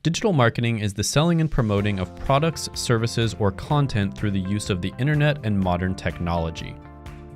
Digital marketing is the selling and promoting of products, services, or content through the use of the internet and modern technology.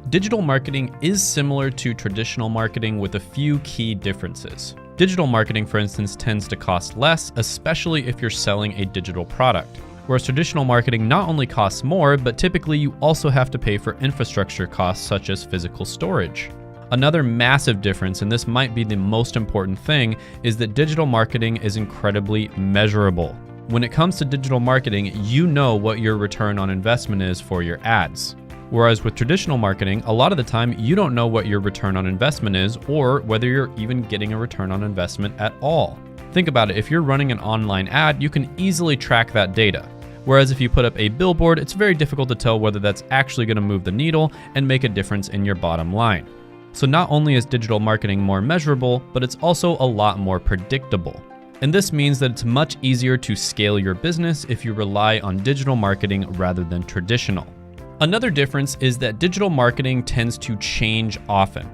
Digital marketing is similar to traditional marketing with a few key differences. Digital marketing, for instance, tends to cost less, especially if you're selling a digital product. Whereas traditional marketing not only costs more, but typically you also have to pay for infrastructure costs such as physical storage. Another massive difference, and this might be the most important thing, is that digital marketing is incredibly measurable. When it comes to digital marketing, you know what your return on investment is for your ads. Whereas with traditional marketing, a lot of the time you don't know what your return on investment is or whether you're even getting a return on investment at all. Think about it, if you're running an online ad, you can easily track that data. Whereas if you put up a billboard, it's very difficult to tell whether that's actually going to move the needle and make a difference in your bottom line. So not only is digital marketing more measurable, but it's also a lot more predictable. And this means that it's much easier to scale your business if you rely on digital marketing rather than traditional. Another difference is that digital marketing tends to change often.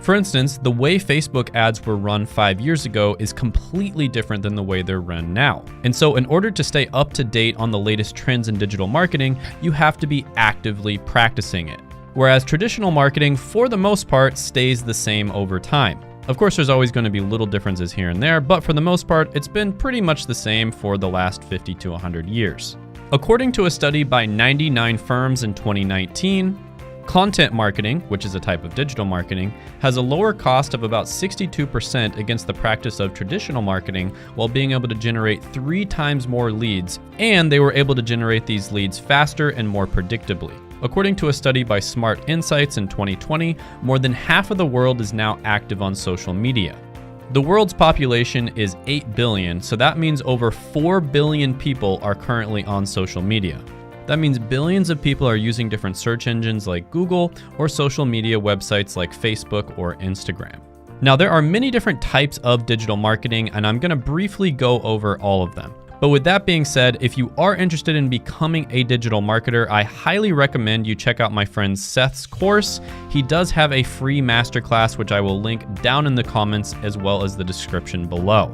For instance, the way Facebook ads were run 5 years ago is completely different than the way they're run now. And so in order to stay up to date on the latest trends in digital marketing, you have to be actively practicing it. Whereas traditional marketing, for the most part, stays the same over time. Of course, there's always going to be little differences here and there, but for the most part, it's been pretty much the same for the last 50 to 100 years. According to a study by 99 firms in 2019, content marketing, which is a type of digital marketing, has a lower cost of about 62% against the practice of traditional marketing while being able to generate 3 times more leads, and they were able to generate these leads faster and more predictably. According to a study by Smart Insights in 2020, more than half of the world is now active on social media. The world's population is 8 billion, so that means over 4 billion people are currently on social media. That means billions of people are using different search engines like Google or social media websites like Facebook or Instagram. Now, there are many different types of digital marketing, and I'm going to briefly go over all of them. But with that being said, if you are interested in becoming a digital marketer, I highly recommend you check out my friend Seth's course. He does have a free masterclass, which I will link down in the comments as well as the description below.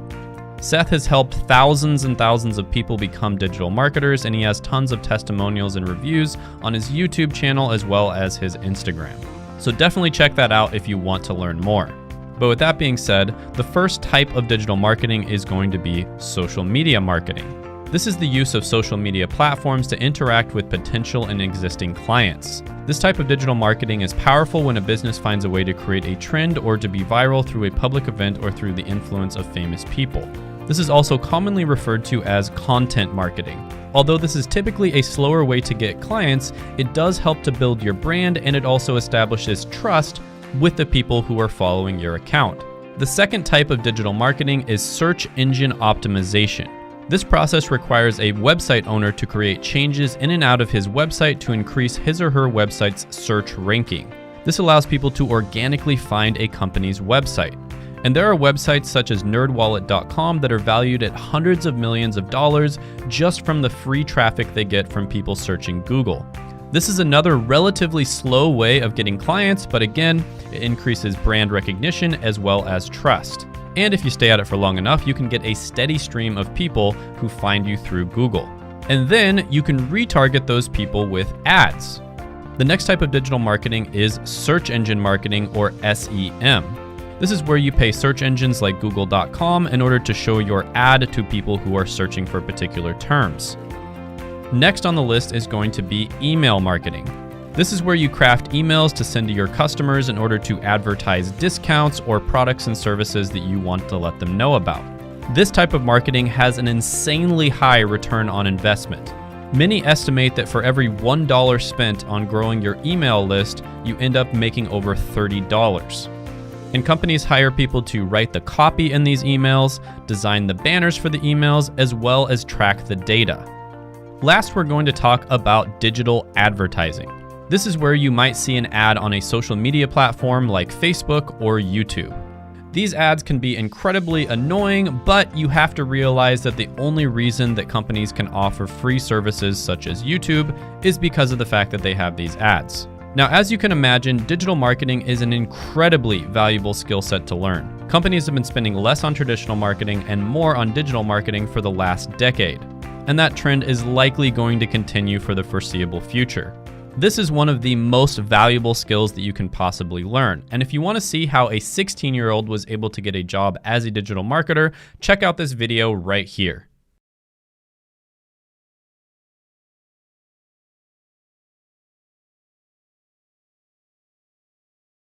Seth has helped thousands and thousands of people become digital marketers, and he has tons of testimonials and reviews on his YouTube channel as well as his Instagram. So definitely check that out if you want to learn more. But with that being said, the first type of digital marketing is going to be social media marketing. This is the use of social media platforms to interact with potential and existing clients. This type of digital marketing is powerful when a business finds a way to create a trend or to be viral through a public event or through the influence of famous people. This is also commonly referred to as content marketing. Although this is typically a slower way to get clients, it does help to build your brand, and it also establishes trust with the people who are following your account. The second type of digital marketing is search engine optimization. This process requires a website owner to create changes in and out of his website to increase his or her website's search ranking. This allows people to organically find a company's website. And there are websites such as nerdwallet.com that are valued at hundreds of millions of dollars just from the free traffic they get from people searching Google. This is another relatively slow way of getting clients, but again, it increases brand recognition as well as trust. And if you stay at it for long enough, you can get a steady stream of people who find you through Google. And then you can retarget those people with ads. The next type of digital marketing is search engine marketing, or SEM. This is where you pay search engines like Google.com in order to show your ad to people who are searching for particular terms. Next on the list is going to be email marketing. This is where you craft emails to send to your customers in order to advertise discounts or products and services that you want to let them know about. This type of marketing has an insanely high return on investment. Many estimate that for every $1 spent on growing your email list, you end up making over $30. And companies hire people to write the copy in these emails, design the banners for the emails, as well as track the data. Last, we're going to talk about digital advertising. This is where you might see an ad on a social media platform like Facebook or YouTube. These ads can be incredibly annoying, but you have to realize that the only reason that companies can offer free services such as YouTube is because of the fact that they have these ads. Now, as you can imagine, digital marketing is an incredibly valuable skill set to learn. Companies have been spending less on traditional marketing and more on digital marketing for the last decade, and that trend is likely going to continue for the foreseeable future. This is one of the most valuable skills that you can possibly learn, and if you want to see how a 16-year-old was able to get a job as a digital marketer, check out this video right here.